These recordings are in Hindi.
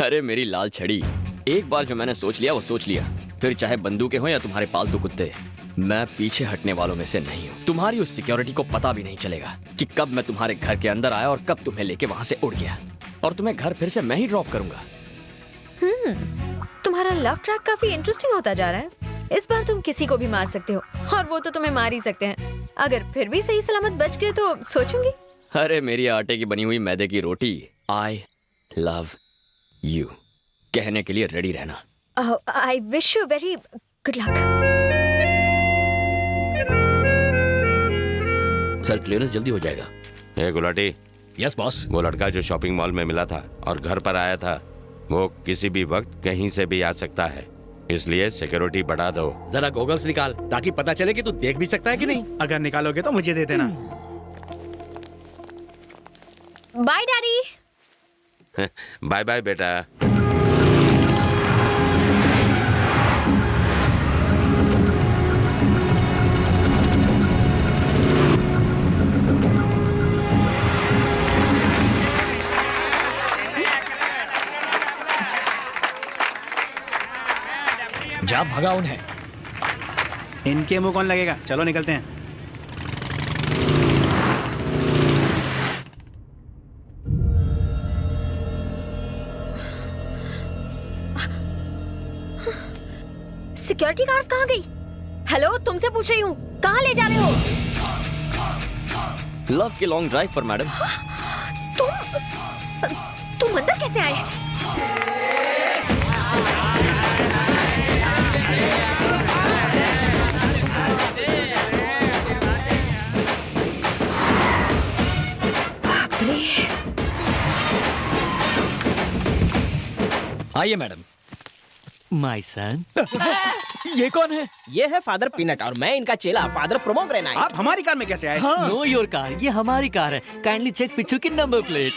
अरे मेरी लाल छड़ी, एक बार जो मैंने सोच लिया वो सोच लिया। फिर चाहे बंदूकें हो या तुम्हारे पालतू कुत्ते, मैं पीछे हटने वालों में से नहीं हूँ। तुम्हारी उस सिक्योरिटी को पता भी नहीं चलेगा कि कब मैं तुम्हारे घर के अंदर आया और कब तुम्हें लेके वहां से उड़ गया। और तुम्हें घर फिर से मैं ही ड्रॉप करूंगा। तुम्हारा लव ट्रैक काफी इंटरेस्टिंग होता जा रहा है। इस बार तुम किसी को भी मार सकते हो और वो तो तुम्हें मार ही सकते हैं। अगर फिर भी सही सलामत बच गए तो सोचूंगी। अरे मेरी आटे की बनी हुई मैदे की रोटी, आई लव यू कहने के लिए रेडी रहना। I wish you very good luck. Sir clearance जल्दी हो जाएगा। ए गुलाटी। Yes boss. वो लड़का जो शॉपिंग मॉल में मिला था और घर पर आया था, वो किसी भी वक्त कहीं से भी आ सकता है, इसलिए सिक्योरिटी बढ़ा दो। जरा गॉगल्स निकाल ताकि पता चले कि तू देख भी सकता है कि नहीं। अगर निकालोगे तो मुझे दे देना। Bye daddy. बाय बाय बेटा। जा भगा उन्हें। इनके मुंह कौन लगेगा? चलो निकलते हैं। सिक्योरिटी गार्ड्स कहाँ गई? हेलो, तुमसे पूछ रही हूँ, कहाँ ले जा रहे हो? लव की लॉन्ग ड्राइव पर मैडम। तुम अंदर कैसे आए? आइए मैडम। My son. ये कौन है? ये है फादर पीनट और मैं इनका चेला फादर प्रोमोग्रेनाइट। आप हमारी कार में कैसे आए? नो योर कार, ये हमारी कार है। काइंडली चेक पीछे की नंबर प्लेट।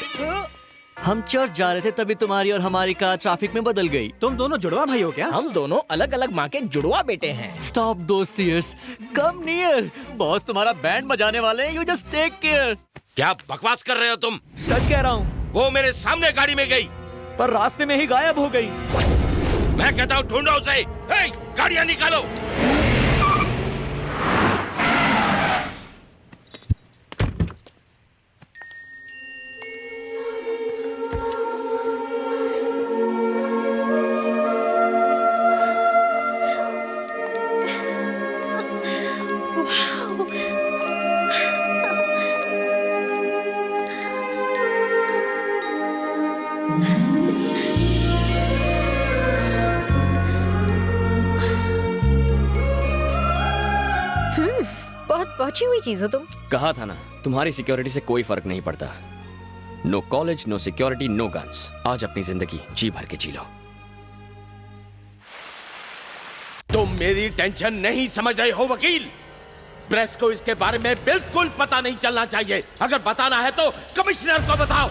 हम चर्च जा रहे थे तभी तुम्हारी और हमारी कार ट्रैफिक में बदल गई। तुम दोनों जुड़वा भाई हो क्या? हम दोनों अलग अलग माँ के जुड़वा बेटे हैं। स्टॉप दोस टीयर्स, कम नियर। बॉस तुम्हारा बैंड बजाने वाले हैं, यू जस्ट टेक केयर। क्या बकवास कर रहे हो तुम? सच कह रहा हूँ। वो मेरे सामने गाड़ी में गई पर रास्ते में ही गायब हो गई। मैं कहता हूँ ढूंढो उसे। हे, गाड़ियाँ निकालो। बहुत पहुंची हुई चीज हो तुम। कहा था ना, तुम्हारी सिक्योरिटी से कोई फर्क नहीं पड़ता। No college, no security, no guns. आज अपनी जिंदगी जी भर के जी लो। तुम मेरी टेंशन नहीं समझ रहे हो वकील। प्रेस को इसके बारे में बिल्कुल पता नहीं चलना चाहिए। अगर बताना है तो कमिश्नर को बताओ।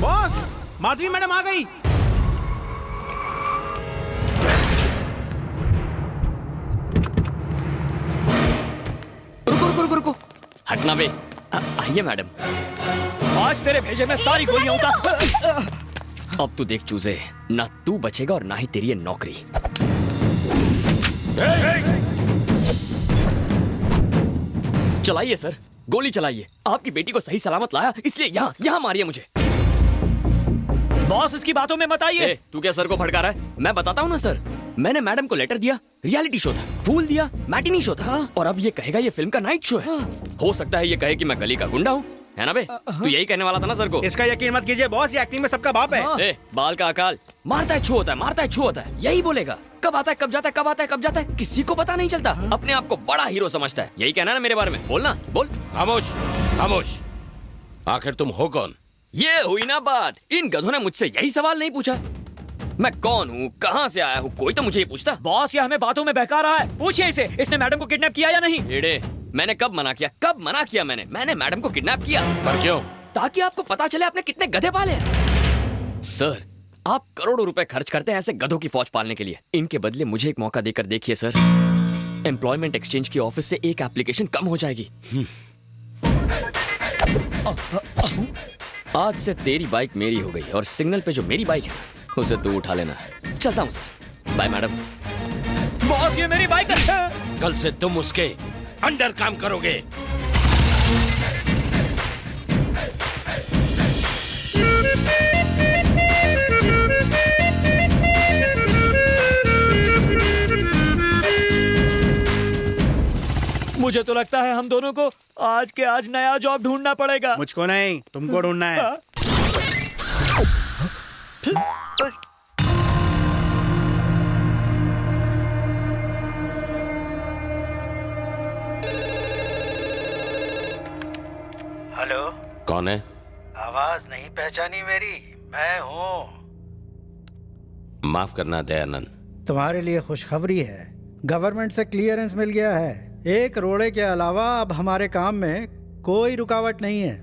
बॉस, माधवी मैडम आ गई। रुको, हटना बे। आइए मैडम। आज तेरे भेजे में सारी गोलियां उतार। अब तू देख चूजे, ना तू बचेगा और ना ही तेरी ये नौकरी। चलाइए सर, गोली चलाइए। आपकी बेटी को सही सलामत लाया, इसलिए यहाँ मारिए मुझे। बॉस इसकी बातों में मत आइए। तू क्या सर को भड़का रहा है? मैं बताता हूँ ना सर, मैंने मैडम को लेटर दिया, रियलिटी शो था, फूल दिया, मैटिनी शो था, और अब ये कहेगा ये फिल्म का नाइट शो है। हो सकता है ये कहे कि मैं गली का गुंडा हूँ, है ना बे? तू यही कहने वाला था ना सर को? इसका यकीन मत कीजिए बॉस, ये एक्टिंग में सबका बाप है। बाल का अकाल, मारता है छू होता है, मारता है छू होता है, यही बोलेगा। कब आता है कब जाता है, कब आता है कब जाता है, किसी को पता नहीं चलता। अपने आप को बड़ा हीरो समझता है। यही कहना ना मेरे बारे में? बोलना, बोल। खामोश, खामोश। आखिर तुम हो कौन? ये हुई ना बात। इन गधों ने मुझसे यही सवाल नहीं पूछा। मैं कौन हूँ, कहाँ से आया हूँ, कोई तो मुझे ये पूछता। बॉस ये हमें बातों में बहका रहा है। पूछिए इसे, इसने मैडम को किडनैप किया या नहीं? एड़े, मैंने कब मना किया? कब मना किया मैंने मैडम को किडनैप किया। पर क्यों? ताकि आपको पता चले आपने कितने गधे पाले हैं। सर, आप करोड़ों रुपए खर्च करते हैं ऐसे गधों की फौज पालने के लिए। इनके बदले मुझे एक मौका देकर देखिए सर। एम्प्लॉयमेंट एक्सचेंज की ऑफिस से एक एप्लीकेशन कम हो जाएगी। आज से तेरी बाइक मेरी हो गई और सिग्नल पे जो मेरी बाइक है उसे तू उठा लेना। चलता हूँ सर। Bye madam. बॉस ये मेरी बाइक है। कल से तुम उसके अंडर काम करोगे। मुझे तो लगता है हम दोनों को आज के आज नया जॉब ढूंढना पड़ेगा। मुझको नहीं, तुमको ढूंढना है। हेलो, कौन है? आवाज नहीं पहचानी मेरी? मैं हूँ। माफ करना दयानंद। तुम्हारे लिए खुशखबरी है, गवर्नमेंट से क्लियरेंस मिल गया है। एक रोड़े के अलावा अब हमारे काम में कोई रुकावट नहीं है।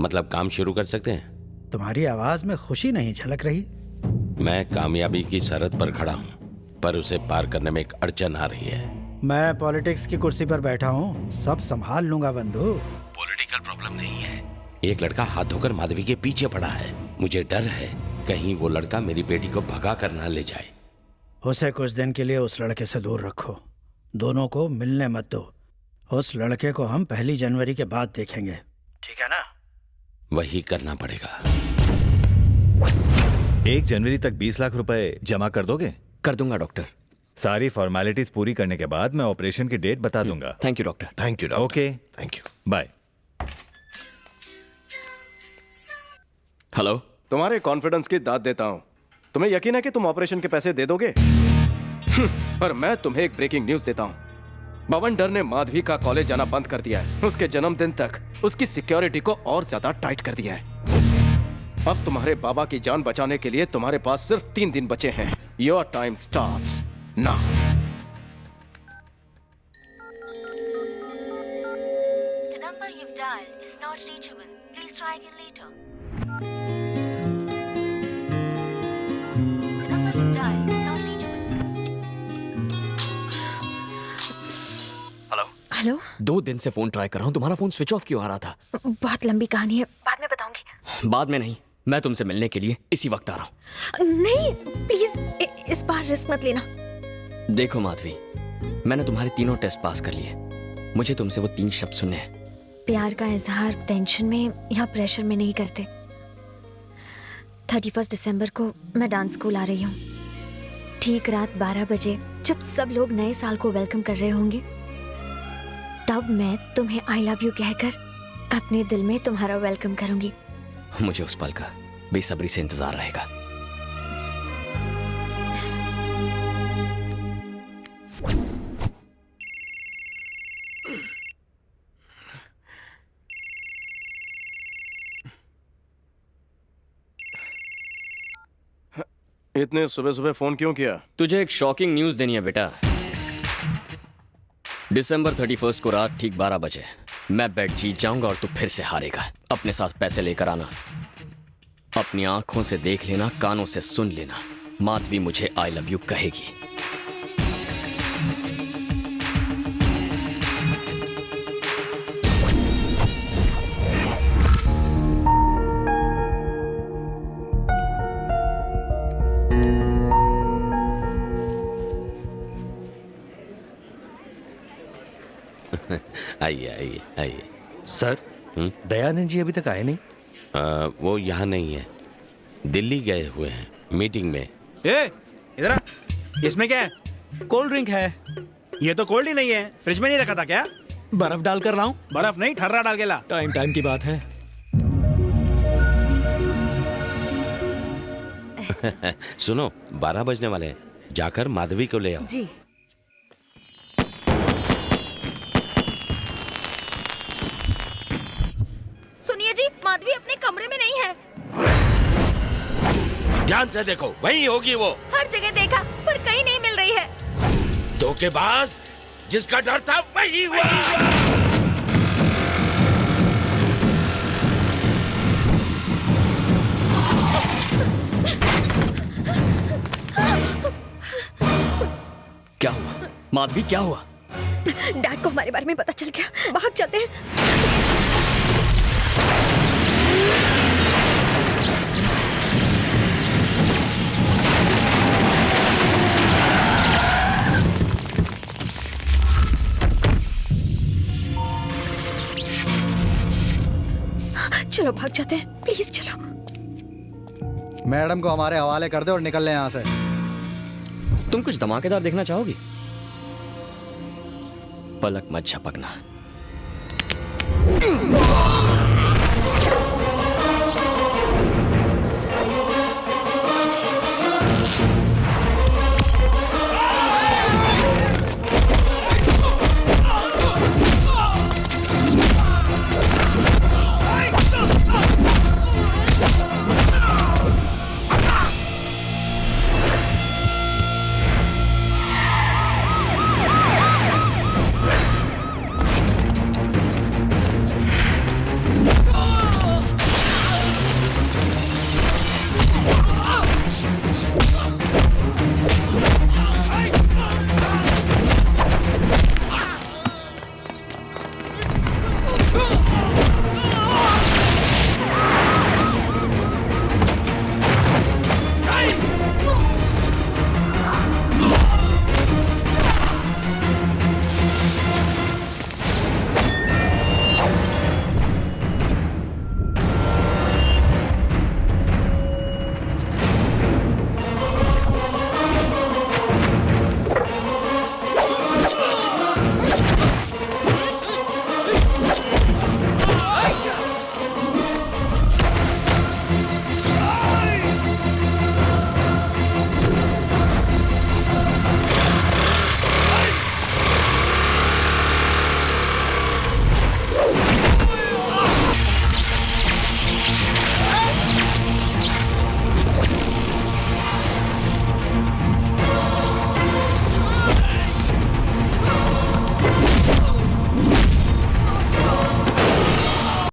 मतलब काम शुरू कर सकते हैं? तुम्हारी आवाज में खुशी नहीं झलक रही। मैं कामयाबी की सरहद पर खड़ा हूँ, पर उसे पार करने में एक अड़चन आ रही है। मैं पॉलिटिक्स की कुर्सी पर बैठा हूँ, सब संभाल लूंगा बंधु। पॉलिटिकल प्रॉब्लम नहीं है। एक लड़का हाथ धोकर माधवी के पीछे पड़ा है। मुझे डर है कहीं वो लड़का मेरी बेटी को भगा कर ना ले जाए। उसे कुछ दिन के लिए उस लड़के से दूर रखो, दोनों को मिलने मत दो। उस लड़के को हम 1 जनवरी के बाद देखेंगे, ठीक है ना? वही करना पड़ेगा। 1 जनवरी तक 20 लाख रुपए जमा कर दोगे? कर दूंगा डॉक्टर। सारी फॉर्मेलिटीज पूरी करने के बाद मैं ऑपरेशन की डेट बता दूंगा। Thank you doctor. Thank you doctor. Okay, thank you. Bye. Hello. तुम्हारे कॉन्फिडेंस की दाद देता हूं। तुम्हें यकीन है कि तुम ऑपरेशन के पैसे दे दोगे? पर मैं तुम्हें एक ब्रेकिंग न्यूज देता हूं। बवंडर ने माधवी का कॉलेज जाना बंद कर दिया है। उसके जन्मदिन तक उसकी सिक्योरिटी को और ज्यादा टाइट कर दिया है। अब तुम्हारे बाबा की जान बचाने के लिए तुम्हारे पास सिर्फ 3 दिन बचे हैं। Your time starts now. The number you've dialed is not reachable. Please try again later. The number you've dialed is not reachable. Hello. 2 दिन से फोन ट्राई कर रहा हूँ, तुम्हारा फोन स्विच ऑफ क्यों आ रहा था? बहुत लंबी कहानी है, बाद में बताऊंगी। बाद में नहीं, मैं तुमसे मिलने के लिए इसी वक्त आ रहा हूँ। नहीं प्लीज, इस बार रिस्क मत लेना। देखो माधवी, मैंने तुम्हारे 3 टेस्ट पास कर लिए। मुझे तुमसे वो 3 शब्द सुनने हैं। प्यार का इजहार टेंशन में या प्रेशर में नहीं करते। 31 दिसंबर को मैं डांस स्कूल आ रही हूँ। ठीक रात 12 बजे जब सब लोग नए साल को वेलकम कर रहे होंगे, तब मैं तुम्हें आई लव यू कहकर अपने दिल में तुम्हारा वेलकम करूंगी। मुझे उस पल का बेसब्री से इंतजार रहेगा। इतने सुबह सुबह फोन क्यों किया? तुझे एक शॉकिंग न्यूज देनी है बेटा। दिसंबर 31 को रात ठीक 12 बजे मैं बेट जीत जाऊंगा और तू फिर से हारेगा। अपने साथ पैसे लेकर आना। अपनी आंखों से देख लेना, कानों से सुन लेना, माधवी मुझे आई लव यू कहेगी। आइए आइए आइए। सर, दयानंद जी अभी तक आए नहीं? वो यहाँ नहीं है, दिल्ली गए हुए हैं मीटिंग में। इधर आ। इसमें क्या है? कोल्ड ड्रिंक है। ये तो कोल्ड ही नहीं है, फ्रिज में नहीं रखा था क्या? बर्फ डाल कर लाऊं? बर्फ नहीं, ठर्रा डाल के ला। टाइम की बात है। सुनो, 12 बजने वाले हैं, जाकर माधवी को ले आओ। जी। सुनिए जी, माधवी अपने कमरे में नहीं है। ध्यान से देखो, वहीं होगी वो। हर जगह देखा पर कहीं नहीं मिल रही है। धोखेबाज, जिसका डर था वही हुआ। क्या हुआ माधवी, क्या हुआ? डैड को हमारे बारे में पता चल गया, भाग जाते हैं। चलो भाग जाते हैं, प्लीज चलो। मैडम को हमारे हवाले कर दे और निकल ले यहाँ से। तुम कुछ धमाकेदार देखना चाहोगी? पलक मत झपकना।